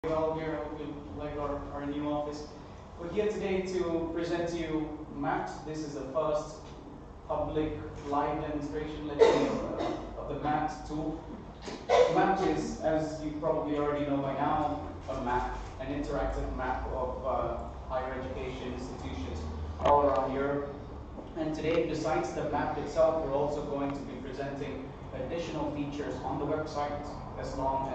Well, here, I hope you like our new office. We're here today to present to you MappED. This is the first public live demonstration, let's say, of the MappED tool. MappED is, as you probably already know by now, a map, an interactive map of higher education institutions all around Europe. And today, besides the map itself, we're also going to be presenting additional features on the website, as well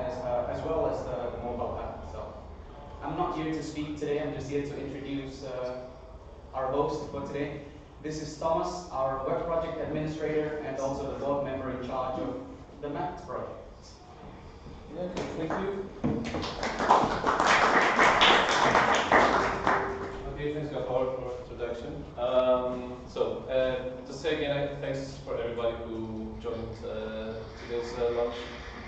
as the mobile app itself. I'm not here to speak today. I'm just here to introduce our host for today. This is Thomas, our web project administrator, and also the board member in charge of the MappED project. Yeah, thank you. Okay, thanks for introduction. To say again, thanks for everybody who joined today's launch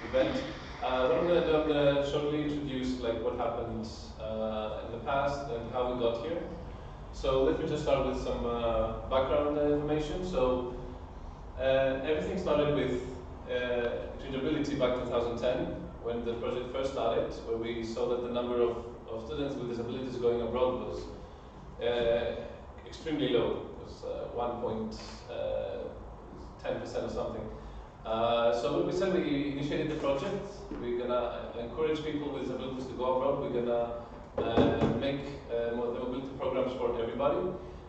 event. What I'm going to do, I'm going to shortly introduce what happened in the past and how we got here. So let me just start with some background information. So everything started with ExchangeAbility back in 2010, when the project first started, where we saw that the number of students with disabilities going abroad was extremely low. It was 1.10% or something. So what we said, we initiated the project. We're gonna encourage people with disabilities to go abroad. We're gonna make mobility programs for everybody.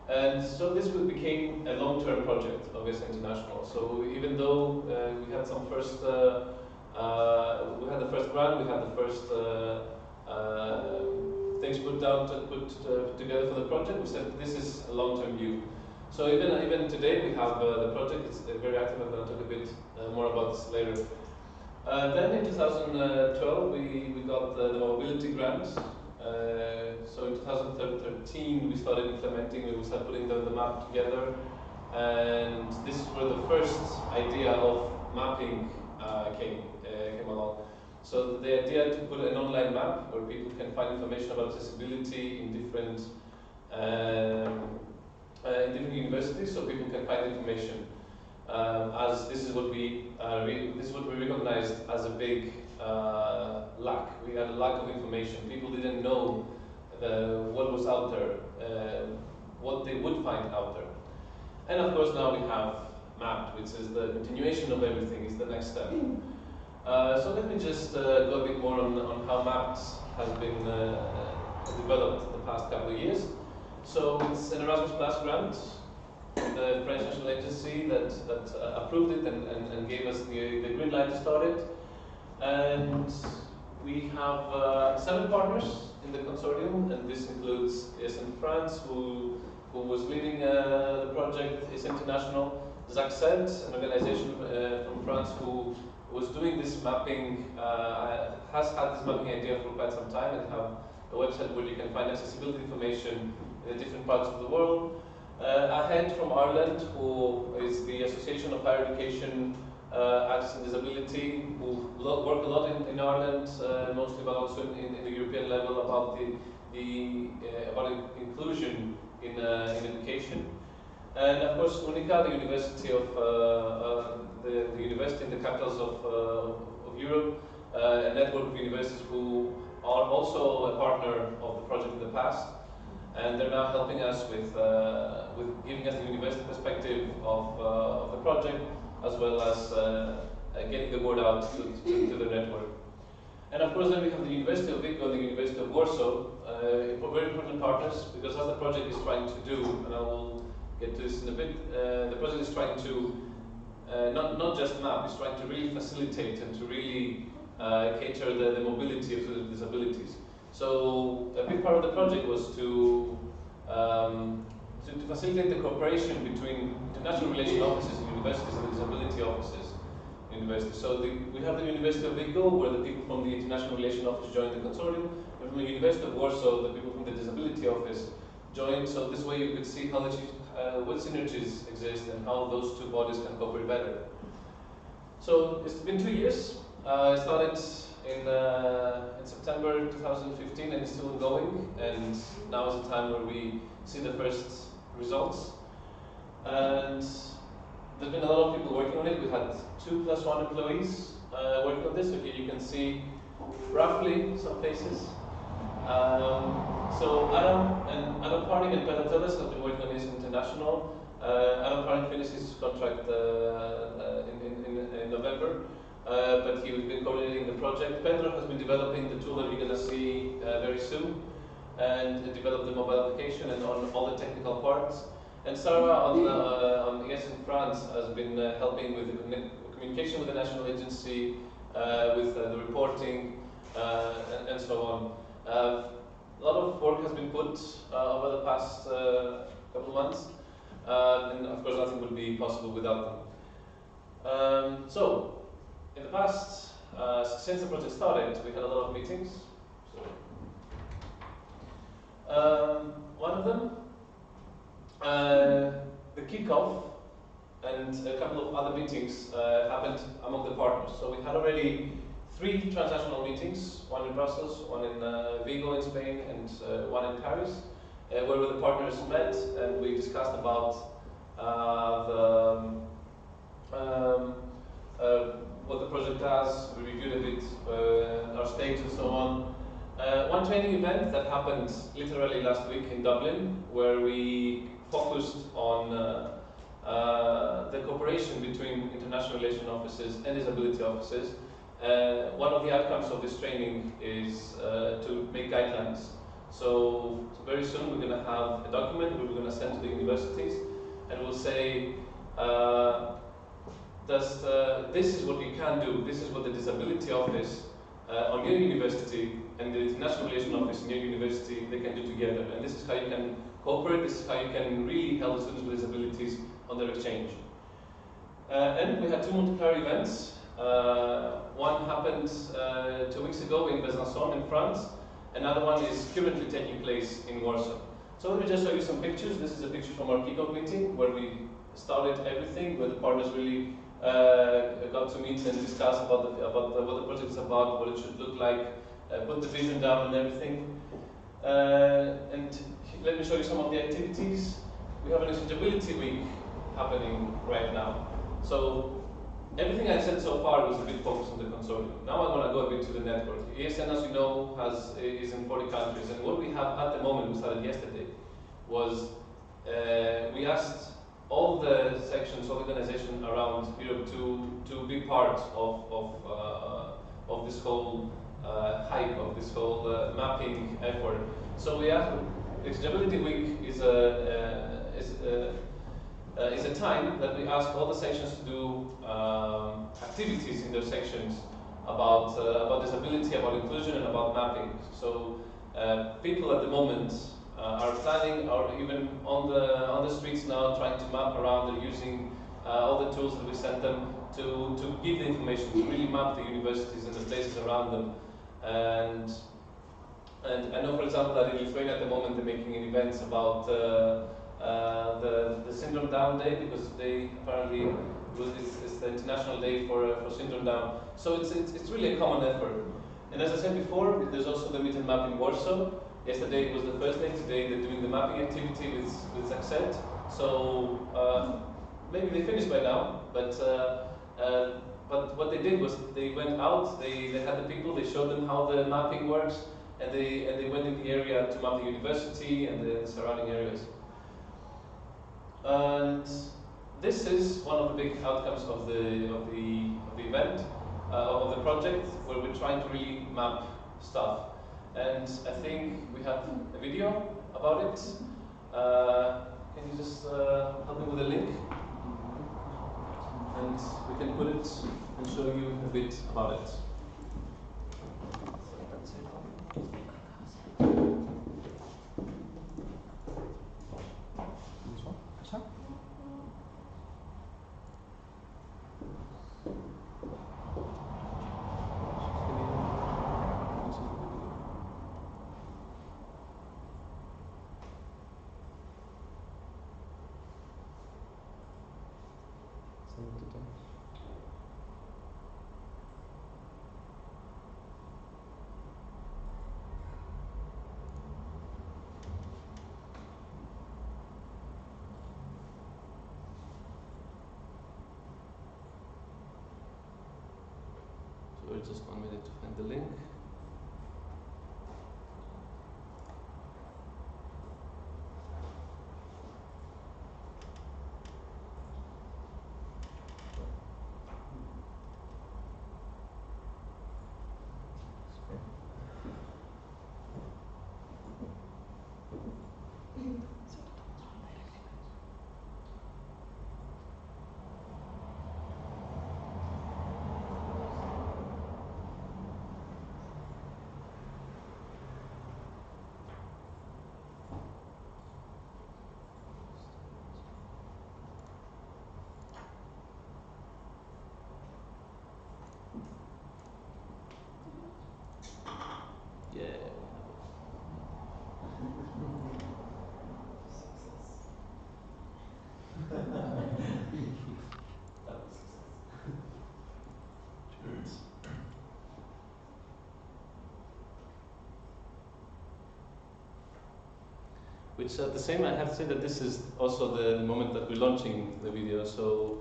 And so this became a long-term project of ES International. So even though we had some first, we had the first grant, we had the first things put together for the project, we said this is a long-term view. So even today we have the project. It's very active. I'm going to talk a bit more about this later. Then in 2012 we got the mobility grant. So in 2013 we started implementing. We started putting the map together, and this is where the first idea of mapping came along. So the idea to put an online map where people can find information about accessibility in different universities, so people can find information. As this is what we recognized as a big lack. We had a lack of information. People didn't know what was out there, what they would find out there. And of course now we have MappED, which is the continuation of everything. It's the next step. So let me just go a bit more on how MappED has been developed the past couple of years. So it's an Erasmus Plus grant, the French National Agency that approved it and gave us the green light to start it. And we have 7 partners in the consortium, and this includes ES in France, who was leading the project, ES International, ZACSED, an organization from France who was doing this mapping, has had this mapping idea for quite some time, and have a website where you can find accessibility information in the different parts of the world. Ahead from Ireland, who is the Association of Higher Education Access and Disability, who work a lot in Ireland, mostly, but also in the European level about about inclusion in education. And of course, UNICA, the university of the university in the capitals of Europe, a network of universities who are also a partner of the project in the past. And they're now helping us with giving us the university perspective of the project, as well as getting the word out to the network. And of course, then we have the University of Vigo and the University of Warsaw, very important partners, because as the project is trying to do, and I will get to this in a bit, the project is trying to not just map, it's trying to really facilitate and to really cater the mobility of students with disabilities. So a big part of the project was to facilitate the cooperation between international relation offices and universities and disability offices in universities. So we have the University of Vigo, where the people from the international relation office joined the consortium, and from the University of Warsaw, the people from the disability office joined. So this way you could see how what synergies exist and how those two bodies can cooperate better. So it's been 2 years. I started in September 2015, and it's still ongoing, and now is the time where we see the first results. And there's been a lot of people working on it. We had 2 + 1 employees working on this. So here you can see roughly some faces. So Adam Harding and Peter Telles have been working on this international. Adam Harding finished his contract in November, but he's been coordinating the project. Pedro has been developing the tool that you're going to see very soon, and developed the mobile application and on all the technical parts. And Sarah on ES in France has been helping with the communication with the national agency, with the reporting, and so on. A lot of work has been put over the past couple of months, and of course nothing would be possible without them. So, in the past, since the project started, we had a lot of meetings. One of them, the kickoff, and a couple of other meetings happened among the partners. So we had already 3 transnational meetings, one in Brussels, one in Vigo in Spain, and one in Paris, where the partners met and we discussed about what the project does. We reviewed a bit our stage and so on. One training event that happened literally last week in Dublin, where we focused on the cooperation between international relation offices and disability offices. One of the outcomes of this training is to make guidelines. So very soon we're going to have a document we're going to send to the universities, and we'll say, this is what you can do, this is what the disability office on your university and the international relation office in your university, they can do together. And this is how you can cooperate, this is how you can really help students with disabilities on their exchange. And we had 2 multiplier events. One happened 2 weeks ago in Besançon in France. Another one is currently taking place in Warsaw. So let me just show you some pictures. This is a picture from our kickoff meeting where we started everything, where the partners really got to meet and discuss about what the project is about, what it should look like, put the vision down and everything. And let me show you some of the activities. We have an ExchangeAbility week happening right now. So everything I said so far was a bit focused on the consortium. Now I want to go a bit to the network. ESN, as you know, is in 40 countries, and what we have at the moment, we started yesterday, was we asked all the sections of organization around Europe to be part of this whole hype, of this whole mapping effort. So we asked, ExchangeAbility Week is a time that we ask all the sections to do activities in their sections about disability, about inclusion, and about mapping. So people at the moment are planning, or even on the streets now, trying to map around. They're using all the tools that we sent them to give the information, to really map the universities and the places around them. And I know, for example, that in Lithuania at the moment they're making events about the Syndrome Down Day, because they apparently it's the International Day for Syndrome Down. So it's really a common effort. And as I said before, there's also the Meet and Map in Warsaw. Yesterday was the first day. Today they're doing the mapping activity with Accent. So maybe they finished by now, but what they did was they went out. They had the people. They showed them how the mapping works, and they went in the area to map the university and the surrounding areas. And this is one of the big outcomes of the event, of the project, where we're trying to really map stuff. And I think we have a video about it. Can you just help me with a link? And we can put it and show you a bit about it. So just 1 minute to find the link. Which at the same, I have to say that this is also the moment that we're launching the video, so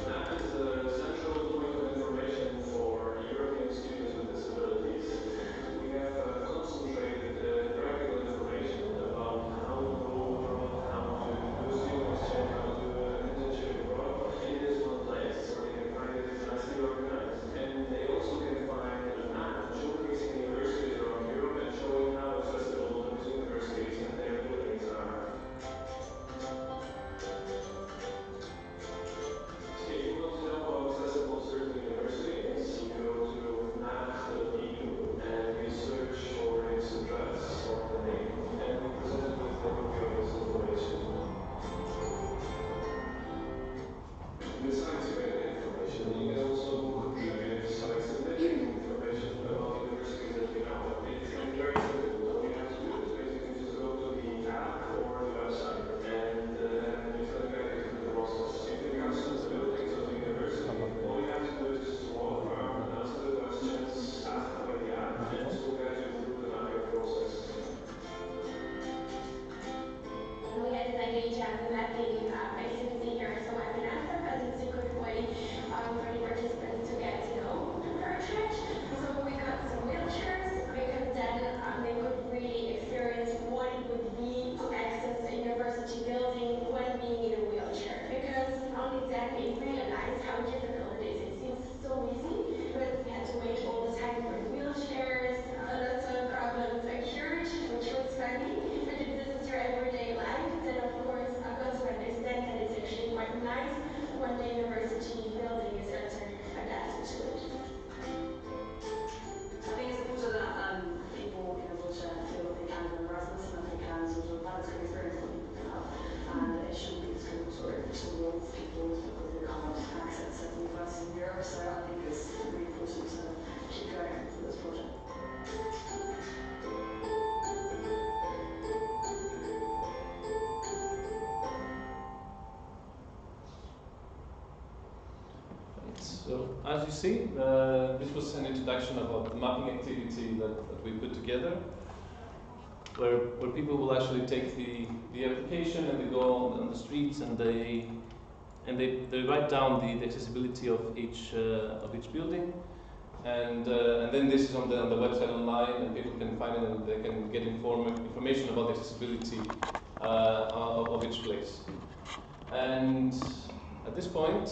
MappED is the central point of information for European students with disabilities. We have concentrated practical information about how to go abroad, how to do a student exchange, how to do an internship abroad in this one place, where they can find it nicely organized. And they also can find a map showcasing universities around Europe and showing how accessible those universities and their buildings are. If you want to know how accessible certain universities, you go to map.eu and you search for its address or the name, and we present you with a copy of this information. Besides written information, you can also contribute by submitting information about universities that you know. It's very simple. All you have to do is basically just go to the app or the website, and it's going to guide you through the process. If you have some buildings of the university, all you have to do is just walk around, answer the questions asked by the app, and this will guide you through the mapping process. We had this idea to have the mapping exhibition here, so mapping answer, because it's a good way for the participants to get to know our exchange. So we got some wheelchairs, because then they could really experience what it would be to access a university building when being in a wheelchair. Because only then we realized how difficult it is. It seems so easy, but we had to wait all the time for the wheelchairs, a lot of problems occurred, which was funny. But if this is your everyday life, then of course I've got to understand that it's actually quite nice when the university building is better adapted to it. I think it's important that people in a wheelchair feel that they can go residents and that they can sort of have the same experience that people can have. And it shouldn't be discriminatory towards people because they can't access certain universities in Europe. So I think it's really important to keep going with this project. So, as you see, this was an introduction about the mapping activity that we put together, where people will actually take the application and they go on the streets and they write down the accessibility of each building, and then this is on the website online, and people can find it and they can get information about the accessibility of each place. And at this point,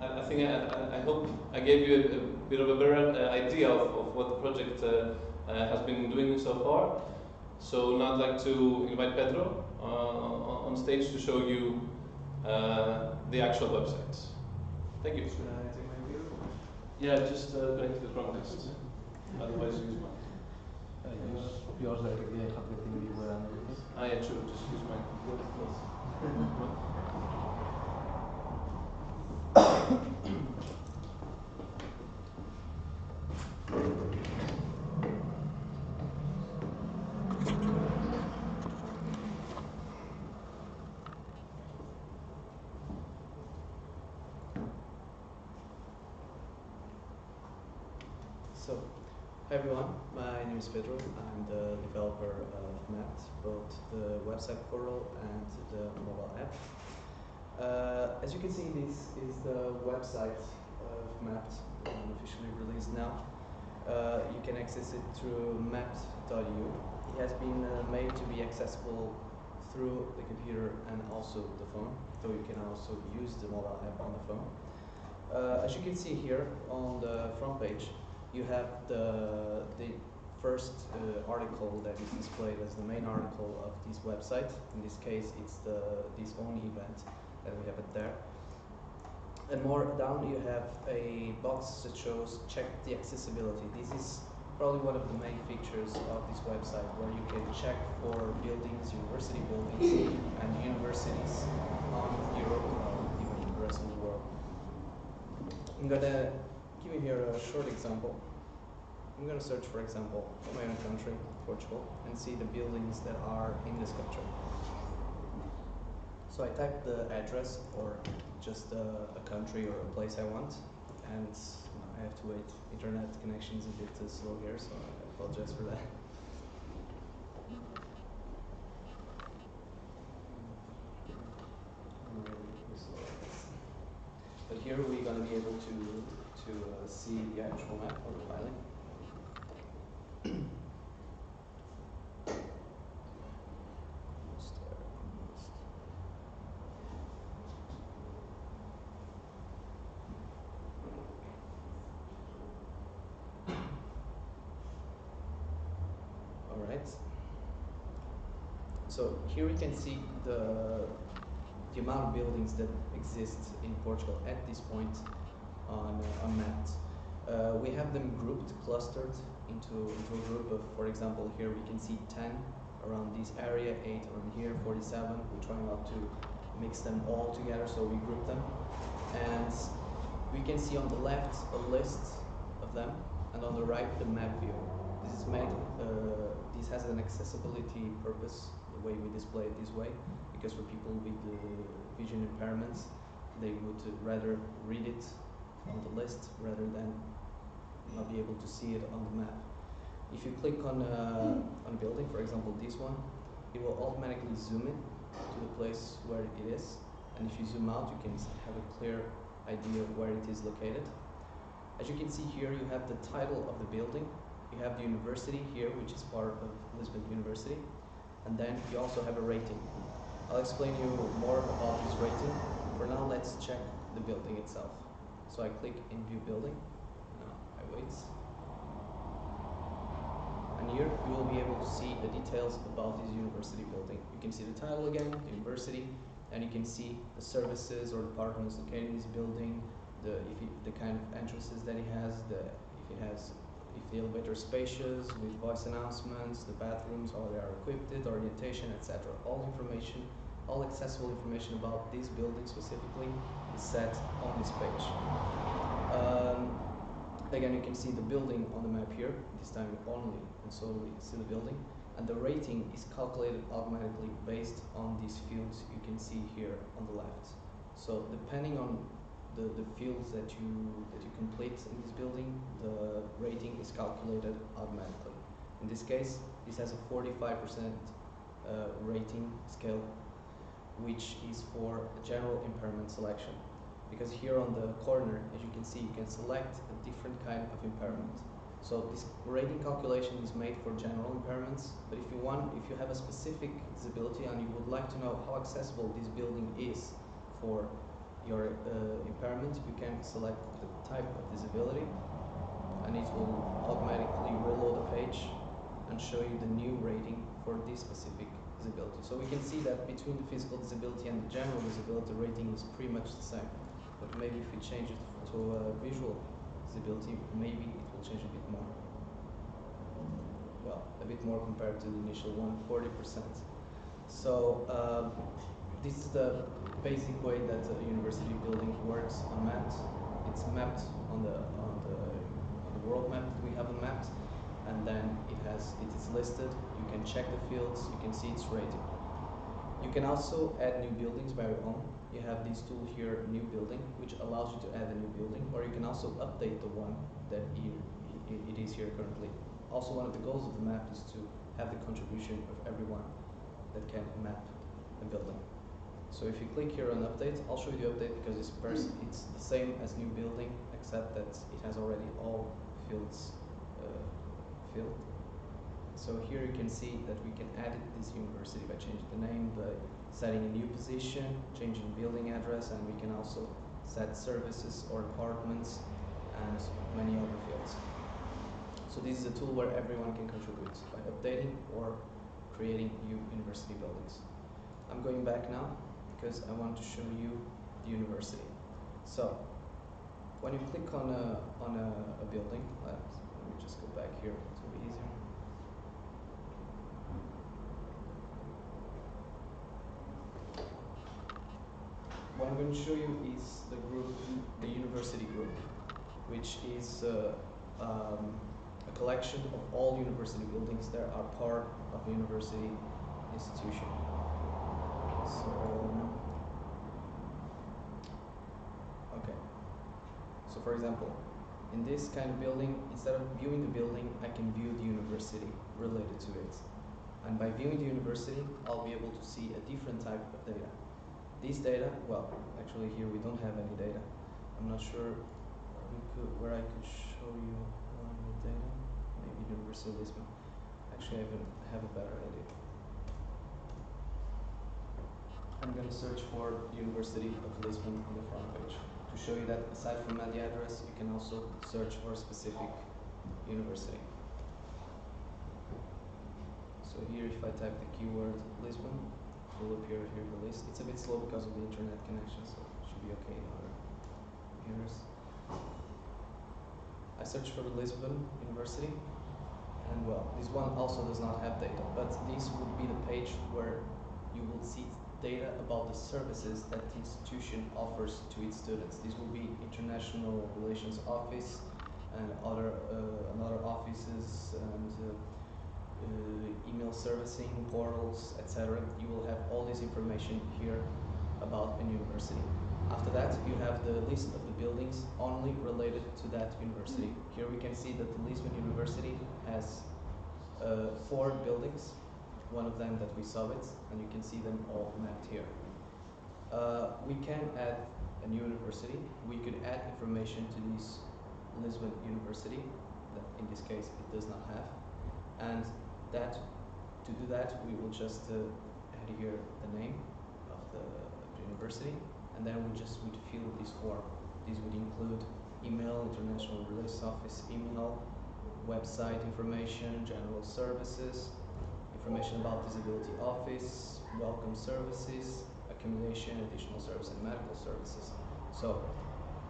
I hope I gave you a bit of a better idea of what the project has been doing so far. So now I'd like to invite Pedro on stage to show you the actual website. Thank you. Should I take my view? Yeah, just going to the Chromecast. Otherwise, use mine. Yours directly, I have the thing you were under. Ah, yeah, true. Just use mine. So, hi everyone, my name is Pedro. I'm the developer of MappED, both the website portal and the mobile app. As you can see, this is the website of MappED, officially released now. You can access it through mapped.eu. It has been made to be accessible through the computer and also the phone, so you can also use the mobile app on the phone. As you can see here on the front page, you have the first article that is displayed as the main article of this website. In this case, it's this only event that we have it there. And more down, you have a box that shows check the accessibility. This is probably one of the main features of this website, where you can check for buildings, university buildings, and universities on Europe or even the rest of the world. I'm gonna give you here a short example. I'm gonna search, for example, for my own country. Portugal and see the buildings that are in this country. So I type the address or just a country or a place I want, and I have to wait. Internet connection is a bit slow here, so I apologize for that. But here we're going to be able to see the actual map of the filing. All right. So here we can see the amount of buildings that exist in Portugal at this point on mapped. We have them grouped, clustered into a group of, for example, here we can see 10 around this area, 8 around here, 47. We try not to mix them all together, so we group them. And we can see on the left a list of them, and on the right the map view. This is made. This has an accessibility purpose, the way we display it this way, because for people with vision impairments, they would rather read it on the list rather than not be able to see it on the map. If you click on a building, for example this one, it will automatically zoom in to the place where it is, and if you zoom out, you can have a clear idea of where it is located. As you can see here, you have the title of the building, you have the university here, which is part of Lisbon University, and then you also have a rating. I'll explain you more about this rating. For now, let's check the building itself. So I click in View Building. Now I wait. And here you will be able to see the details about this university building. You can see the title again, the university, and you can see the services or departments located in this building, the kind of entrances that it has, if the elevator is spacious, with voice announcements, the bathrooms, how they are equipped, orientation, etc. All information, all accessible information about this building specifically is set on this page. Again, you can see the building on the map here. This time you only and solely see the building. And the rating is calculated automatically based on these fields you can see here on the left. So depending on the fields that you complete in this building, the rating is calculated automatically. In this case, this has a 45% rating scale, which is for a general impairment selection. Because here on the corner, as you can see, you can select a different kind of impairment. So this rating calculation is made for general impairments, but if you have a specific disability and you would like to know how accessible this building is for your impairment, you can select the type of disability, and it will automatically reload the page and show you the new rating for this specific disability. So we can see that between the physical disability and the general disability, rating is pretty much the same. But maybe if we change it to a visual disability, maybe it will change a bit more. Well, a bit more compared to the initial one, 40%. So this is the basic way that a university building works on mapped. It's mapped on the world map that we have on mapped, and then it is listed. You can check the fields, you can see its rating. You can also add new buildings by your own. You have this tool here, New Building, which allows you to add a new building, or you can also update the one that it is here currently. Also, one of the goals of the map is to have the contribution of everyone that can map a building. So if you click here on update, I'll show you the update because it's the same as new building, except that it has already all fields filled. So here you can see that we can edit this university by changing the name, by setting a new position, changing building address, and we can also set services or apartments and many other fields. So this is a tool where everyone can contribute by updating or creating new university buildings. I'm going back now because I want to show you the university. So when you click on a building, let me just go back here to be easier. What I'm going to show you is the group, the university group, which is a collection of all university buildings that are part of a university institution. So, okay. So for example, in this kind of building, instead of viewing the building, I can view the university related to it. And by viewing the university, I'll be able to see a different type of data. These data, well, actually here we don't have any data. I'm not sure where I could show you one with data. Maybe University of Lisbon. Actually, I have a better idea. I'm going to search for University of Lisbon on the front page to show you that aside from the address, you can also search for a specific university. So here, if I type the keyword Lisbon, it will appear here the list. It's a bit slow because of the internet connection, so it should be okay in other computers. I search for the Lisbon University, and well, this one also does not have data, but this would be the page where you will see data about the services that the institution offers to its students. This will be International Relations Office and other offices and email servicing, portals, etc. You will have all this information here about a university. After that, you have the list of the buildings only related to that university. Here we can see that the Lisbon University has 4 buildings, one of them that we saw it, and you can see them all mapped here. We can add a new university. We could add information to this Lisbon University, that in this case it does not have. And to do that, we will just add here the name of the university, and then we just would fill this form. This would include email, International Relations Office email, website information, general services, information about disability office, welcome services, accumulation, additional service, and medical services. So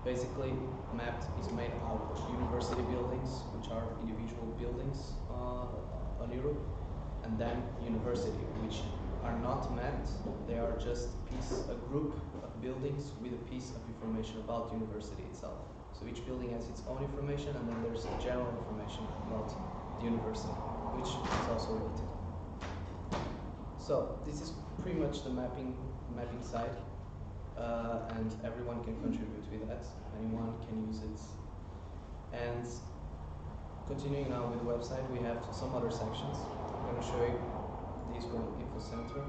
basically, MappED is made out of university buildings, which are individual buildings on Europe, and then university, which are not mapped. They are just a group of buildings with a piece of information about the university itself. So each building has its own information, and then there's general information about the university, which is also related. So this is pretty much the mapping side, and everyone can contribute with that. Anyone can use it. And continuing now with the website, we have some other sections. I'm going to show you this one, Info Center.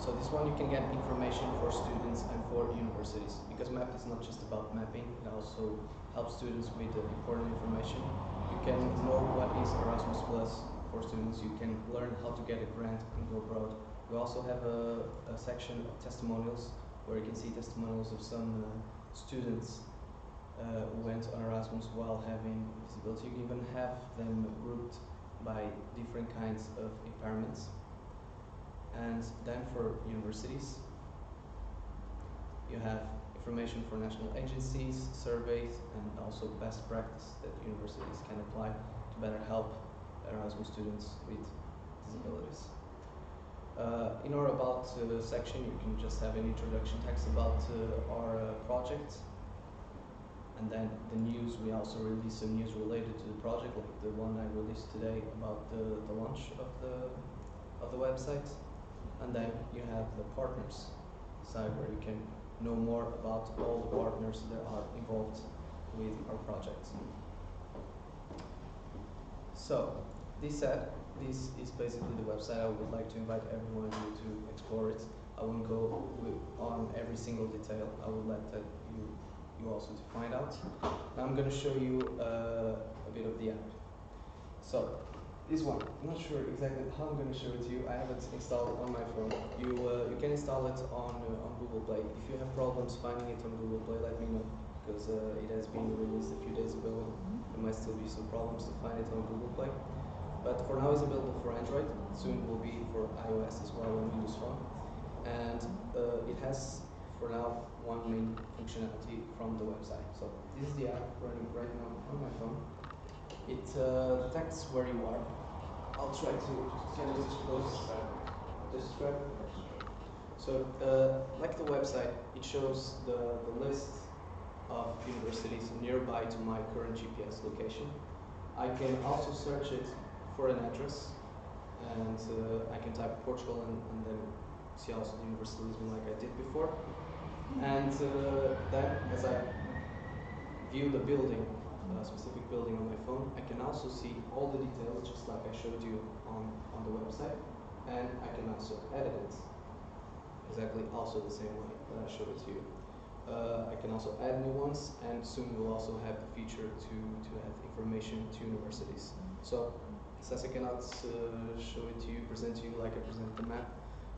So this one you can get information for students and for universities, because MappED is not just about mapping, it also helps students with important information. You can know what is Erasmus Plus for students, you can learn how to get a grant and go abroad. We also have a section of testimonials, where you can see testimonials of some students who went on Erasmus while having disability. You can even have them grouped by different kinds of impairments. And then for universities, you have information for national agencies, surveys, and also best practice that universities can apply to better help Erasmus students with disabilities. In our About section, you can just have an introduction text about our project. And then the news, we also release some news related to the project, like the one I released today about the launch of the website. And then you have the partners side, where you can know more about all the partners that are involved with our project. So, this is basically the website. I would like to invite everyone to explore it. I won't go on every single detail. I would let that you also to find out. Now I'm going to show you a bit of the app. So, this one, I'm not sure exactly how I'm going to show it to you. I have it installed on my phone. You can install it on Google Play. If you have problems finding it on Google Play, let me know, because it has been released a few days ago. There might still be some problems to find it on Google Play. But for now, it's available for Android. Soon it will be for iOS as well on Windows Phone. And it has, for now, one main functionality from the website. So this is the app running right now on my phone. It detects where you are. I'll try to get it as close. Describe. So, like the website, it shows the list of universities nearby to my current GPS location. I can also search it for an address, and I can type Portugal and then see also the University of Lisbon like I did before. And then as I view the building, a specific building on my phone, I can also see all the details just like I showed you on the website, and I can also edit it exactly also the same way that I showed it to you. I can also add new ones, and soon we'll also have the feature to add information to universities. So, since I cannot show it to you, present to you like I present the map,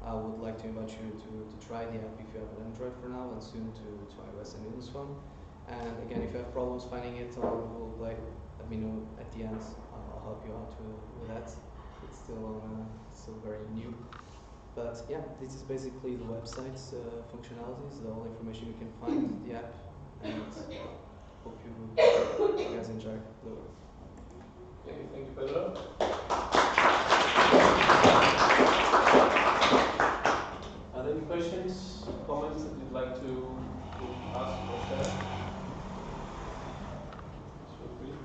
I would like to invite you to try the app if you have an Android for now, and soon to iOS and Windows Phone. And again, if you have problems finding it on Google Play, let me know at the end. I'll help you out with that. It's still very new. But yeah, this is basically the website's functionalities, all the information you can find, the app, and hope you guys enjoy the work. Thank you, Pedro. Are there any questions, comments that you'd like to ask or share? Feel free.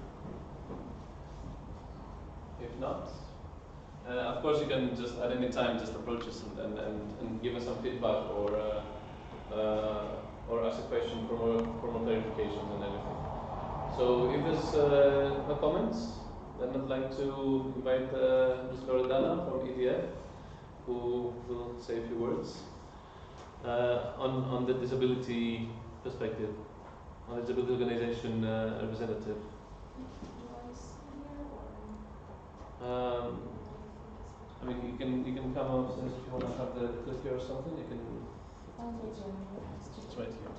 If not, of course you can just at any time just approach us and give us some feedback or ask a question for more clarifications and everything. So if there's no comments, then I'd like to invite Ms. Loredana from EDF, who will say a few words on the disability perspective, on the disability organization representative. I mean, you can come upstairs if you want to have the clip here or something. You can. It's right here.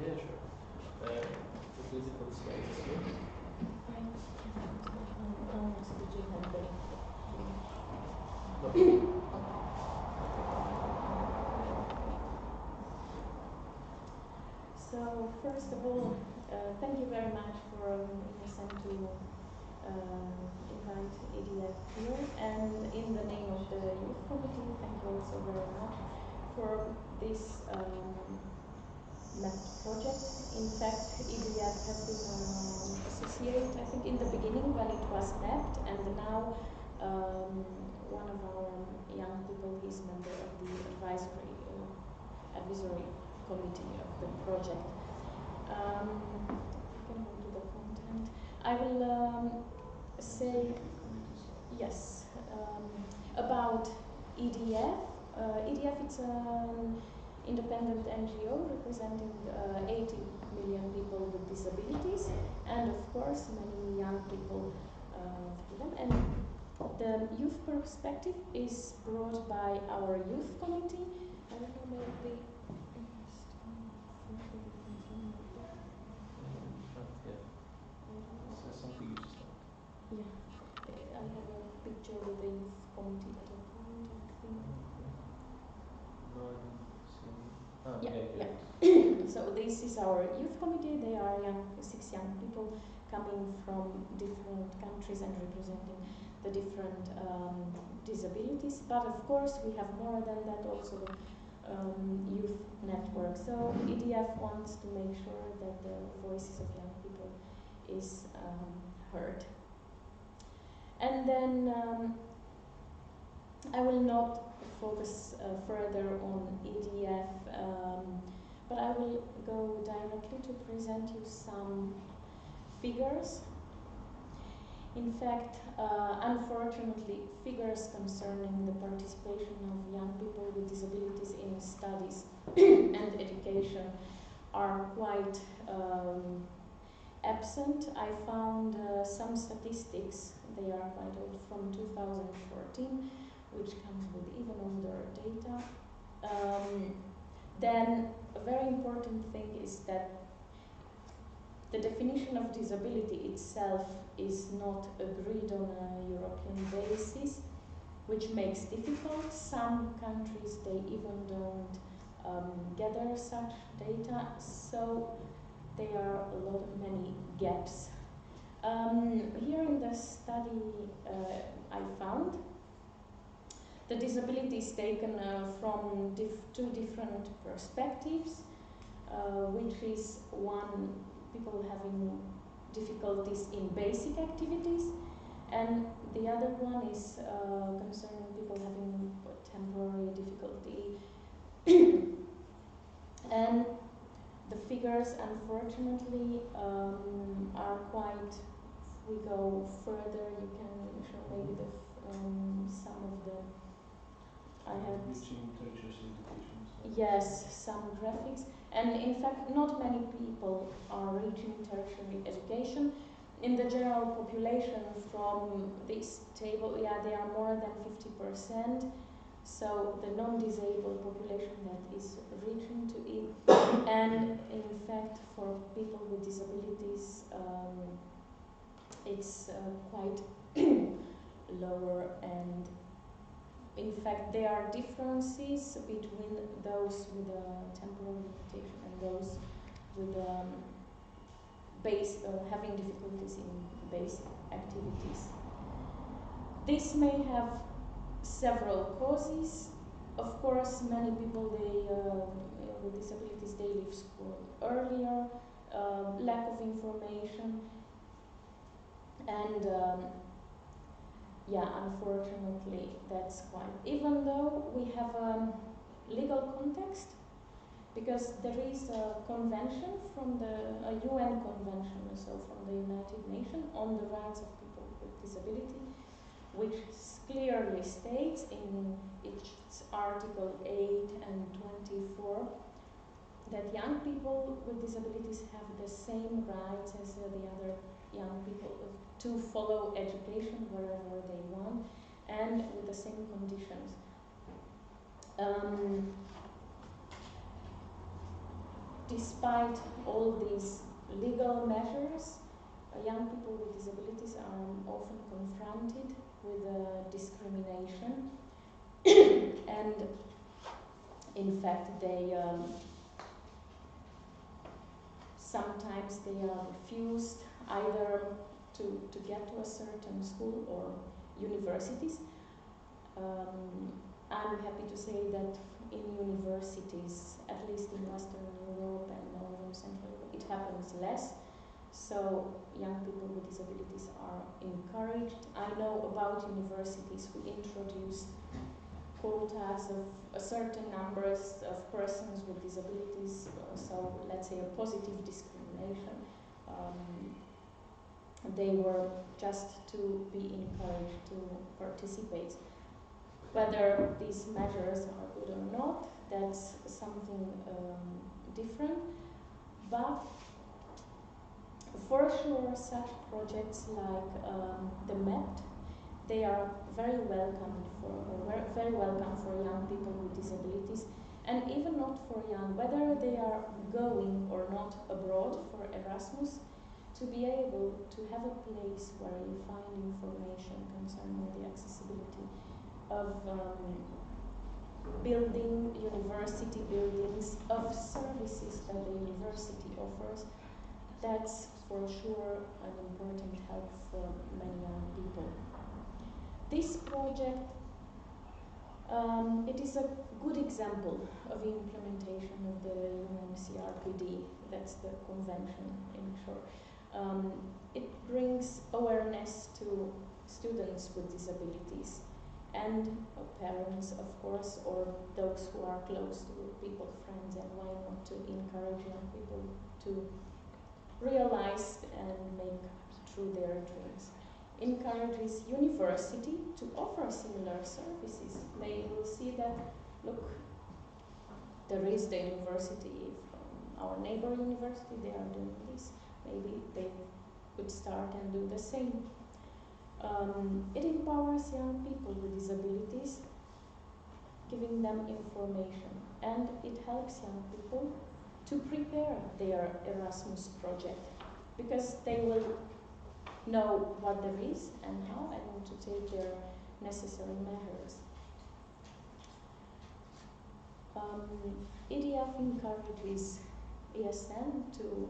Yeah, sure. It's easy for the slides here. So first of all, thank you very much for listening to invite EDF here, and in the name of the youth committee, thank you also very much for this MappED project. In fact, EDF has been associated, I think, in the beginning when it was MappED, and now one of our young people is member of the advisory committee of the project. We can go to the content. I will say yes about EDF. EDF is an independent NGO representing 80 million people with disabilities, and of course many young people through them. And the youth perspective is brought by our youth committee. I don't know, maybe. Yeah, I have a picture with the youth committee at a point, I think. No, I don't see. Yeah. So this is our youth committee. They are 6 young people coming from different countries and representing the different disabilities. But of course, we have more than that, also youth network. So EDF wants to make sure that the voices of young people is heard. And then I will not focus further on EDF, but I will go directly to present you some figures. In fact, unfortunately, figures concerning the participation of young people with disabilities in studies and education are quite absent. I found some statistics, they are quite old, from 2014, which comes with even older data. Then a very important thing is that the definition of disability itself is not agreed on a European basis, which makes difficult. Some countries, they even don't gather such data, so there are many gaps. Here in the study I found the disability is taken from two different perspectives. which is one, people having difficulties in basic activities, and the other one is concerning people having temporary difficulty. And the figures, unfortunately, are quite. If we go further, you can show maybe the some of the. I have. Reaching tertiary education. Yes, some graphics, and in fact, not many people are reaching tertiary education. In the general population, from this table, yeah, they are more than 50%. So the non-disabled population that is reaching to it, and in fact, for people with disabilities, it's quite lower, and in fact, there are differences between those with a temporary limitation and those with having difficulties in basic activities. This may have several causes. Of course, many people with disabilities, they leave school earlier, lack of information, and yeah, unfortunately, that's quite. Even though we have a legal context, because there is a convention from a UN convention, so from the United Nations on the rights of people with disability, which clearly states in its Article 8 and 24 that young people with disabilities have the same rights as the other young people to follow education wherever they want and with the same conditions. Despite all these legal measures, young people with disabilities are often confronted with discrimination, and in fact they sometimes they are refused either to get to a certain school or universities. I'm happy to say that in universities, at least in Western Europe and Northern Central Europe, it happens less. So young people with disabilities are encouraged. I know about universities who introduced quotas of a certain numbers of persons with disabilities, so let's say a positive discrimination. They were just to be encouraged to participate. Whether these measures are good or not, that's something different. But for sure, such projects like the MappED, they are very welcome for young people with disabilities, and even not for young, whether they are going or not abroad for Erasmus, to be able to have a place where you find information concerning the accessibility of building, university buildings, of services that the university offers. That's for sure an important help for many young people. This project, it is a good example of implementation of the UNCRPD, that's the convention in short. It brings awareness to students with disabilities and parents, of course, or those who are close to people, friends, and why not to encourage young people to realize and make true their dreams. Encourages university to offer similar services. They will see that, look, there is the university from our neighbor university, they are doing this. Maybe they could start and do the same. It empowers young people with disabilities, giving them information, and it helps young people to prepare their Erasmus project, because they will know what there is and how, and to take their necessary measures. EDF encourages ESN to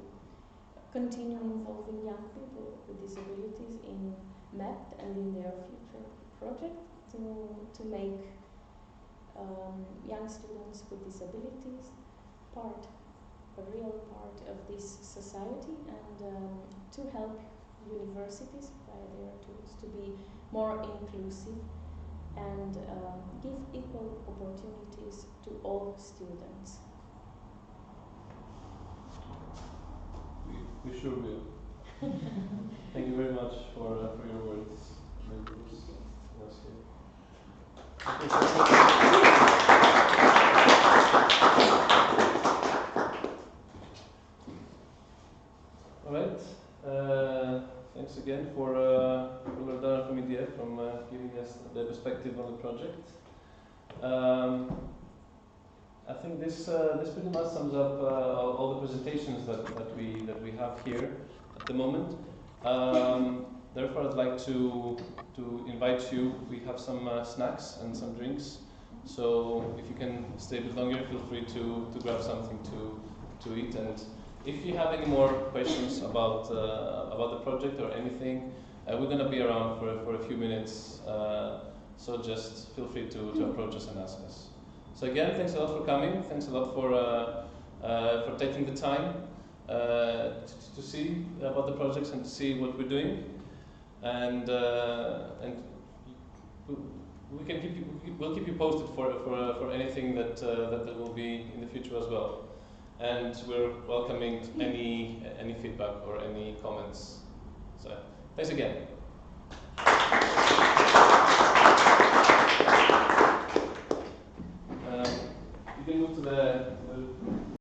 continue involving young people with disabilities in MappED and in their future project to make young students with disabilities part a real part of this society and to help universities via their tools to be more inclusive and give equal opportunities to all students. We sure will. Thank you very much for your words. All right. Thanks again for Loredana from EDF from giving us the perspective on the project. I think this pretty much sums up all the presentations that we have here at the moment. Therefore, I'd like to invite you. We have some snacks and some drinks. So if you can stay a bit longer, feel free to grab something to eat. And if you have any more questions about the project or anything, we're going to be around for a few minutes. So just feel free to approach us and ask us. So again, thanks a lot for coming. Thanks a lot for taking the time to see about the projects and to see what we're doing. And we'll keep you posted for anything that will be in the future as well. And we're welcoming any feedback or any comments. So thanks again. You can move to the